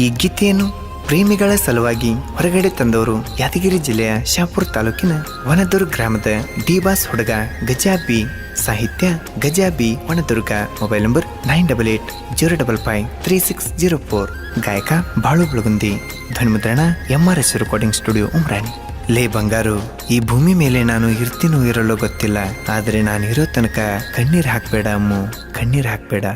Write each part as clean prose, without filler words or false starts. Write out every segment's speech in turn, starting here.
ಈ ಗೀತೆಯನ್ನು ಪ್ರೇಮಿಗಳ ಸಲುವಾಗಿ ಹೊರಗಡೆ ತಂದವರು ಯಾದಗಿರಿ ಜಿಲ್ಲೆಯ ಶಾಪುರ್ ತಾಲೂಕಿನ ವನದುರ್ಗ ಗ್ರಾಮದ ಡಿಬಾಸ್ ಹುಡುಗ ಗಜಾಬಿ. ಸಾಹಿತ್ಯ ಗಜಾಬಿ ವನದುರ್ಗ. Mobile number 9880553604. ಗಾಯಕ ಬಾಳು ಬೆಳಗುಂದಿ. ಧ್ವನಿಮುದ್ರಣ MRS ರೆಕಾರ್ಡಿಂಗ್ ಸ್ಟುಡಿಯೋ ಉಮ್ರಾಣಿ. ಲೇ ಬಂಗಾರು, ಈ ಭೂಮಿ ಮೇಲೆ ನಾನು ಇರ್ತೀನೋ ಇರಲ್ಲೋ ಗೊತ್ತಿಲ್ಲ, ಆದರೆ ನಾನು ಇರೋ ತನಕ ಕಣ್ಣೀರು ಹಾಕ್ಬೇಡ ಅಮ್ಮು, ಕಣ್ಣೀರು ಹಾಕ್ಬೇಡ.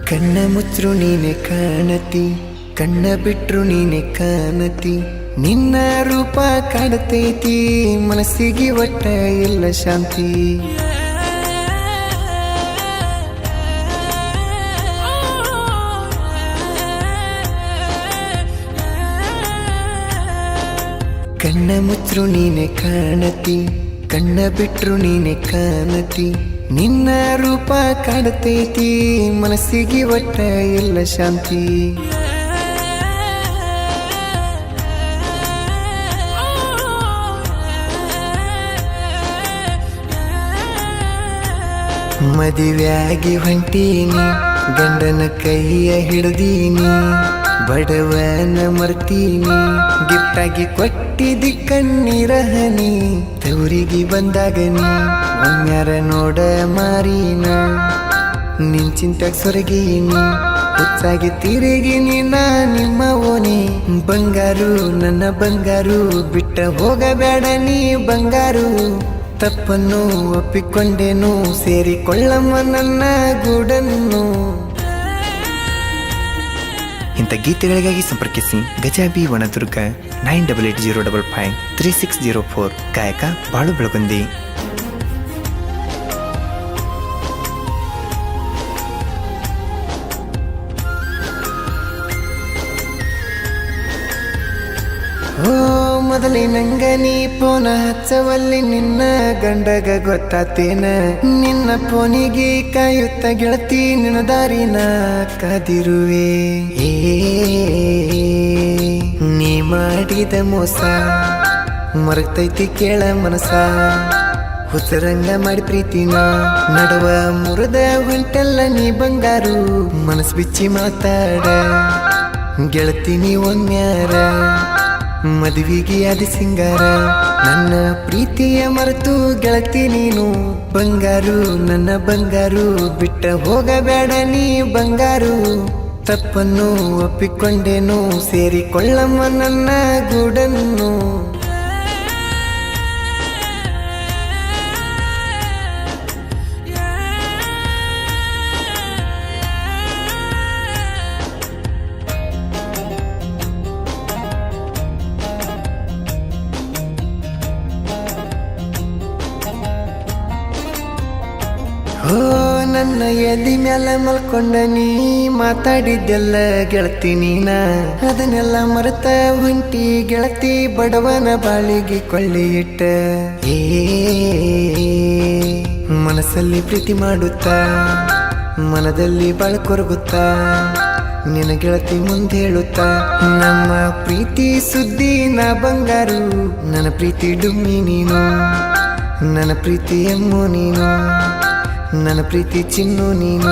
ಕಣ್ಣ ಮುಚ್ರು ನೀನೆ ಕಾಣತಿ, ಕಣ್ಣ ಬಿಟ್ರು ನೀನೆ ಕಾಣತಿ, ನಿನ್ನ ರೂಪ ಕಾಡತೈತಿ, ಮನಸ್ಸಿಗೆ ಒಟ್ಟ ಇಲ್ಲ ಶಾಂತಿ. ಕಣ್ಣ ಮುಚ್ರು ನೀನೆ ಕಾಣತಿ, ಕಣ್ಣ ಬಿಟ್ರು ನೀನೆ ಕಾಣತಿ, ನಿನ್ನ ರೂಪ ಕಾಡತೈತಿ, ಮನಸ್ಸಿಗೆ ಒಟ್ಟ ಇಲ್ಲ ಶಾಂತಿ. ಮದುವೆಯಾಗಿ ಹೊಂಟೀನಿ, ಗಂಡನ ಕೈಯ ಹಿಡ್ದೀನಿ, ಬಡವನ ಮರ್ತೀನಿ, ಗಿಫ್ಟಾಗಿ ಕೊಟ್ಟಿದ್ದಿ ಕಣ್ಣೀರ ಹನಿ, ತವರಿಗೆ ಬಂದಾಗ ನೀ ಒಮ್ಮ್ಯಾರ ನೋಡ ಮಾರೀನ, ನಿನ್ ಚಿಂತಾಗ ಸೊರಗೀನಿ, ಹುಚ್ಚಾಗಿ ತಿರುಗಿನಿ ನಾ ನಿಮ್ಮ ಓನಿ. ಬಂಗಾರು ನನ್ನ ಬಂಗಾರು, ಬಿಟ್ಟ ಹೋಗಬೇಡ ನೀ ಬಂಗಾರು, ತಪ್ಪನ್ನು ಒಪ್ಪಿಕೊಂಡೇನು, ಸೇರಿಕೊಳ್ಳಮ್ಮ ನನ್ನ ಗೂಡನ್ನು. ಇಂಥ ಗೀತೆಗಳಿಗಾಗಿ ಸಂಪರ್ಕಿಸಿ ಗಜಾಬಿ ವನದುರ್ಗ 9880553604. ಗಾಯಕ ಬಾಳು ಬೆಳಗುಂದಿ. ಓ ಮೊದಲಿನಂಗ ನೀ ಫೋನ ಹಚ್ಚವಲ್ಲಿ, ನಿನ್ನ ಗಂಡಗ ಗೊತ್ತಾತೇನ, ನಿನ್ನ ಫೋನಿಗೆ ಕಾಯುತ್ತ ಗೆಳತಿ, ನಿನ್ನ ದಾರಿನ ಕಾದಿರುವೆ. ನೀ ಮಾಡಿದ ಮೋಸ ಮರತೈತಿ ಕೇಳ ಮನಸ, ಹುಚ್ಚರಂಗ ಮಾಡಿ ಪ್ರೀತಿನ ನಡುವ ಮುರಿದ ಹೊಂಟೆಲ್ಲ ನೀ ಬಂಗಾರು, ಮನಸ್ ಬಿಚ್ಚಿ ಮಾತಾಡ ಗೆಳತಿ ನೀ ಒಮ್ಮ್ಯಾರ, ಮದುವೆಗೆ ಆದಿ ಸಿಂಗಾರ, ನನ್ನ ಪ್ರೀತಿಯ ಮರೆತು ಗೆಳತಿ ನೀನು ಬಂಗಾರು, ನನ್ನ ಬಂಗಾರು, ಬಿಟ್ಟ ಹೋಗಬೇಡ ನೀ ಬಂಗಾರು, ತಪ್ಪನ್ನು ಒಪ್ಪಿಕೊಂಡೇನು, ಸೇರಿಕೊಳ್ಳಮ್ಮ ನನ್ನ ಗೂಡನ್ನು. ಓ ನನ್ನ ಎದಿ ಮ್ಯಾಲ ಮಲ್ಕೊಂಡ ನೀ ಮಾತಾಡಿದ್ದೆಲ್ಲ ಗೆಳತಿ ನೀನ, ಅದನ್ನೆಲ್ಲ ಮರೆತ ಹೊಂಟಿ ಗೆಳತಿ, ಬಡವನ ಬಾಳಿಗೆ ಕೊಳ್ಳಿ ಇಟ್ಟ. ಮನಸ್ಸಲ್ಲಿ ಪ್ರೀತಿ ಮಾಡುತ್ತ ಮನದಲ್ಲಿ ಬಾಳ ಕೊರಗುತ್ತ, ನಿನ್ನ ಗೆಳತಿ ಮುಂದೆ ಹೇಳುತ್ತ, ನಮ್ಮ ಪ್ರೀತಿ ಸುದ್ದಿ ನಾ ಬಂಗಾರು, ನನ್ನ ಪ್ರೀತಿ ಡುಮ್ಮಿ ನೀನು, ನನ್ನ ಪ್ರೀತಿ ಎಮ್ಮು ನೀನು, ನನ್ನ ಪ್ರೀತಿ ಚಿನ್ನು ನೀನು,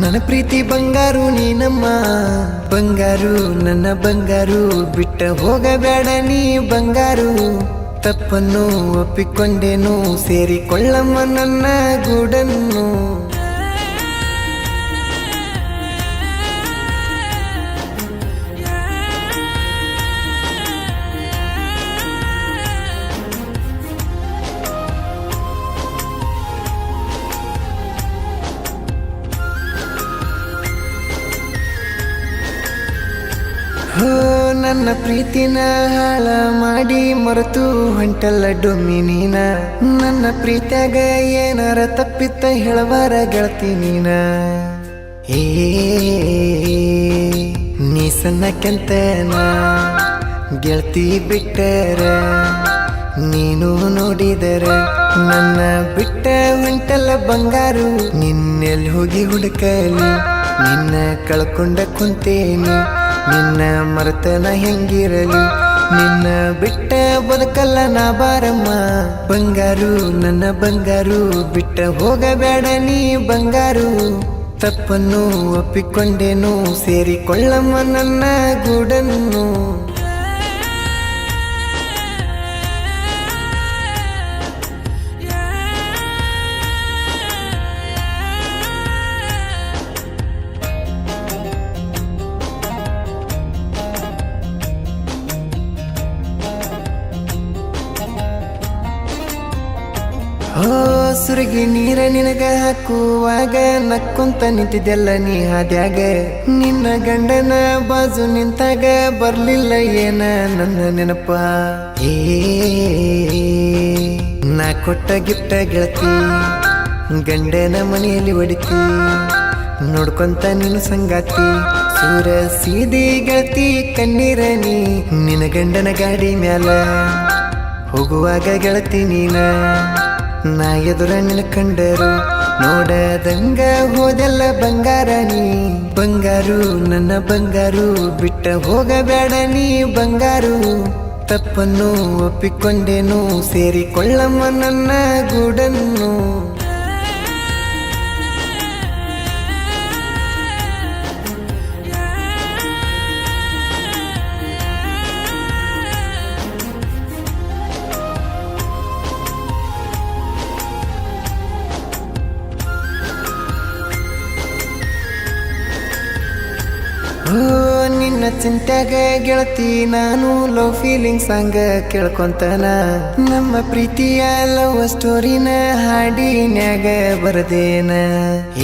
ನನ್ನ ಪ್ರೀತಿ ಬಂಗಾರು ನೀನಮ್ಮ ಬಂಗಾರು, ನನ್ನ ಬಂಗಾರು, ಬಿಟ್ಟ ಹೋಗಬೇಡ ನೀ ಬಂಗಾರು, ತಪ್ಪನ್ನು ಒಪ್ಪಿಕೊಂಡೇನು, ಸೇರಿಕೊಳ್ಳಮ್ಮ ನನ್ನ ಗೂಡನ್ನು. ಹೋ ನನ್ನ ಪ್ರೀತಿನ ಹಾಳ ಮಾಡಿ ಮರೆತು ಹೊಂಟಲ್ಲ ಡೊಮ್ಮಿ ನೀನ, ನನ್ನ ಪ್ರೀತಿಯಾಗ ಏನಾರ ತಪ್ಪಿತ್ತ ಹೇಳವಾರ ಗೆಳತಿ ನೀನ. ನೀ ಸಣ್ಣಕ್ಕೆಂತನ ಗೆಳತಿ ಬಿಟ್ಟರ, ನೀನು ನೋಡಿದರ ನನ್ನ ಬಿಟ್ಟ ಹೊಂಟಲ್ಲ ಬಂಗಾರು, ನಿನ್ನೆಲ್ಲಿ ಹೋಗಿ ಹುಡುಕಲಿ, ನಿನ್ನ ಕಳ್ಕೊಂಡ ಕುಂತೇನಿ, ನಿನ್ನ ಮರೆತನ ಹೆಂಗಿರಲಿ, ನಿನ್ನ ಬಿಟ್ಟ ಬದುಕಲ್ಲ ನಾ ಬಾರಮ್ಮ ಬಂಗಾರು, ನನ್ನ ಬಂಗಾರು, ಬಿಟ್ಟ ಹೋಗಬೇಡ ನೀ ಬಂಗಾರು, ತಪ್ಪನ್ನು ಒಪ್ಪಿಕೊಂಡೇನು, ಸೇರಿಕೊಳ್ಳಮ್ಮ ನನ್ನ ಗೂಡನ್ನು. ಓ ಸುರಗಿ ನೀರ ನಿನಗ ಹಾಕುವಾಗ ನಕ್ಕೊಂತ ನಿಂತಿದ್ದೆಲ್ಲ ನೀ ಹಾದ್ಯಾಗ, ನಿನ್ನ ಗಂಡನ ಬಾಜು ನಿಂತಾಗ ಬರ್ಲಿಲ್ಲ ಏನ ನನ್ನ ನೆನಪ, ಏ ನಾ ಕೊಟ್ಟ ಗಿಫ್ಟ ಗೆಳತಿ, ಗಂಡನ ಮನೆಯಲ್ಲಿ ಹೊಡಿತಿ, ನೋಡ್ಕೊಂತ ನೀನು ಸಂಗಾತಿ, ಸೂರ ಸೀದಿ ಗೆಳತಿ ಕಣ್ಣೀರ ನೀ, ನಿನ್ನ ಗಂಡನ ಗಾಡಿ ಮ್ಯಾಲ ಹೋಗುವಾಗ ಗೆಳತಿ ನೀನ, ನಾ ಎದುರ ನಿನ್ನ ಕಂಡರು ನೋಡದಂಗ ಹೋದೆಲ್ಲ ಬಂಗಾರ ನೀ ಬಂಗಾರು, ನನ್ನ ಬಂಗಾರು, ಬಿಟ್ಟ ಹೋಗಬೇಡ ನೀ ಬಂಗಾರು, ತಪ್ಪನ್ನು ಒಪ್ಪಿಕೊಂಡೇನು, ಸೇರಿಕೊಳ್ಳಮ್ಮ ನನ್ನ ಗೂಡನ್ನು. ಓ ನಿನ್ನ ಚಿಂತ್ಯಾಗ ಗೆಳತಿ ನಾನು ಲವ್ ಫೀಲಿಂಗ್ ಸಾಂಗ್ ಕೇಳ್ಕೊಂತನ, ನಮ್ಮ ಪ್ರೀತಿಯ ಲವ್ ಸ್ಟೋರಿನ ಹಾಡಿನ್ಯಾಗ ಬರದೇನ,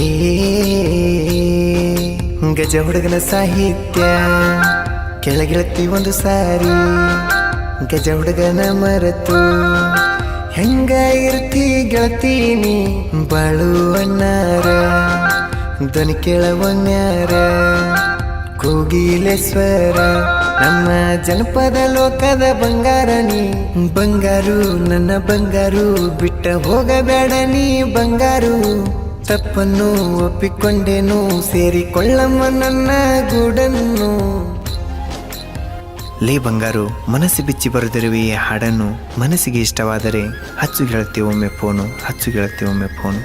ಏ ಗಜ ಹುಡುಗನ ಸಾಹಿತ್ಯ ಕೆಳಗೆಳತಿ ಒಂದು ಸಾರಿ, ಗಜ ಹುಡುಗನ ಮರೆತು ಹೆಂಗ ಇರ್ತಿ ಗೆಳತೀನಿ, ಬಾಳು ಅಣ್ಣಾರ ಧ್ವನಿ ಕೇಳವನ್ಯಾರ, ಕೋಗಿಲೇಶ್ವರ ನಮ್ಮ ಜನಪದ ಲೋಕದ ಬಂಗಾರ ನೀ ಬಂಗಾರು, ನನ್ನ ಬಂಗಾರು, ಬಿಟ್ಟ ಹೋಗಬೇಡ ನೀ ಬಂಗಾರು, ತಪ್ಪನ್ನು ಒಪ್ಪಿಕೊಂಡೇನು, ಸೇರಿಕೊಳ್ಳಮ್ಮ ನನ್ನ ಗೂಡನ್ನು. ಲೇ ಬಂಗಾರು, ಮನಸ್ಸು ಬಿಚ್ಚಿ ಬರೆದಿರುವ ಈ ಹಾಡನ್ನು ಮನಸ್ಸಿಗೆ ಇಷ್ಟವಾದರೆ ಹಚ್ಚು ಗೆಳತಿ ಒಮ್ಮೆ ಫೋನು, ಹಚ್ಚು ಗೆಳತಿ ಒಮ್ಮೆ ಫೋನು.